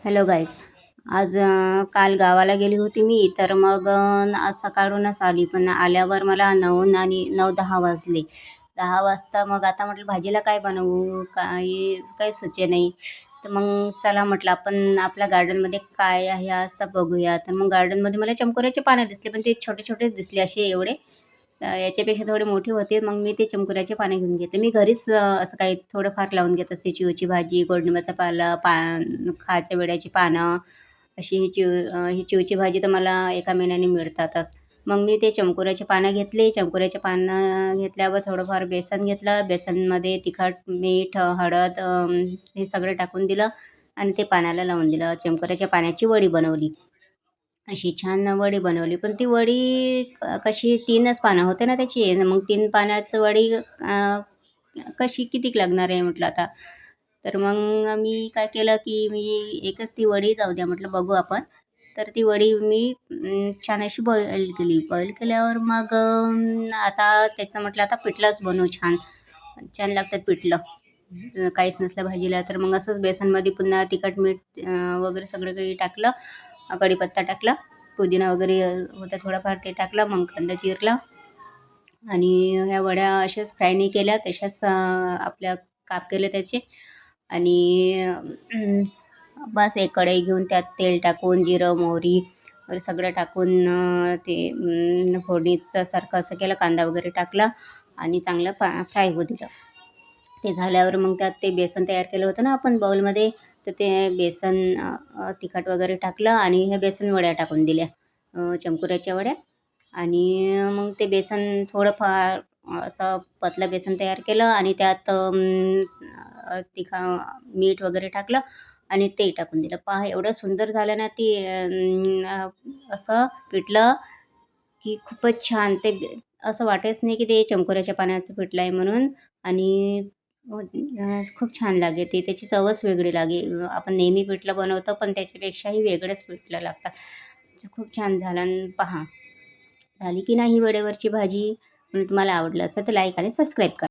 Hello guys. आज काल गावाला गेली होती मी, तर मग आज सकाळूनच आली, पण आल्यावर मला 9 आणि 9-10 वाजले. 10 वाजता मग आता म्हटलं भाजीला काय बनवू, काही सुचे नाही. तर मग चला म्हटलं आपण आपल्या गार्डनमध्ये काय आहे आज तर बघूया. तर मग गार्डनमध्ये मला चमकोऱ्याचे पानं दिसले, पण ते छोटे छोटेच दिसले असे एवढे. याच्यापेक्षा थोडे मोठे होते. मग मी ते चमकोऱ्याचे पाने घेऊन घेतले. मी घरीच असं काही थोडंफार लावून घेत असते. चिवची भाजी, गोडनिंबाचा पाला, खायच्या वेड्याची पानं, अशी ही चिवची भाजी तर मला एका महिन्याने मिळतातच. मग मी ते चमकोऱ्याचे पानं घेतले. चमकोऱ्याचे पानं घेतल्यावर थोडंफार बेसन घेतलं. बेसनमध्ये तिखट, मीठ, हळद हे सगळं टाकून दिलं आणि ते पाण्याला लावून दिलं. चमकोऱ्याच्या पाण्याची वडी बनवली. अशी छान वडी बनवली. पण ती वडी कशी 3च पानं होते ना त्याची. मग 3 पानाचं वडी कशी कितीक लागणार आहे म्हटलं आता. तर मग मी काय केलं की मी एकच ती वडी जाऊ द्या म्हटलं बघू आपण. तर ती वडी मी छान अशी बॉईल केली. बॉईल केल्यावर मग आता त्याचं म्हटलं आता पिठलंच बनवू छान. छान लागतात पिठलं. काहीच नसलं भाजीला तर मग असंच बेसनमध्ये पुन्हा तिखट, मीठ वगैरे सगळं काही टाकलं. कढीपत्ता टाकला, पुदिना वगैरे होता थोडाफार ते टाकला. मग कांदा चिरला आणि ह्या वड्या अशाच फ्राय नाही केल्या, तशाच आपल्या काप केले त्याचे. आणि बस एक कढई घेऊन त्यात तेल टाकून जिरं, मोहरी वगैरे सगळं टाकून ते फोडणीचं सारखं असं केलं. कांदा वगैरे टाकला आणि चांगलं फ्राय होऊ दिलं. ते झाल्यावर मग त्यात ते बेसन तयार केलं होतं ना आपण बाउलमध्ये, तर ते बेसन तिखट वगैरे टाकलं आणि ह्या बेसन वड्या टाकून दिल्या, चमकुऱ्याच्या वड्या. आणि मग ते बेसन थोडंफार असं पतलं बेसन तयार केलं आणि त्यात मीठ वगैरे टाकलं आणि ते टाकून दिलं. पहा एवढं सुंदर झालं ना ती असं पिठलं की खूपच छान. ते असं वाटच नाही की ते चमकोऱ्याच्या पाण्याचं पिठलं आहे म्हणून. आणि खूप छान लागे ते. त्याची चवच वेगळी लागे. आपण नेहमी पिठलं बनवतो, पण त्याच्यापेक्षाही वेगळंच पिठलं लागतात. खूप छान झालं. आणि पहा झाली की नाही वड्यावरची भाजी. तुम्हाला आवडलं असेल तर लाईक आणि सबस्क्राईब करा.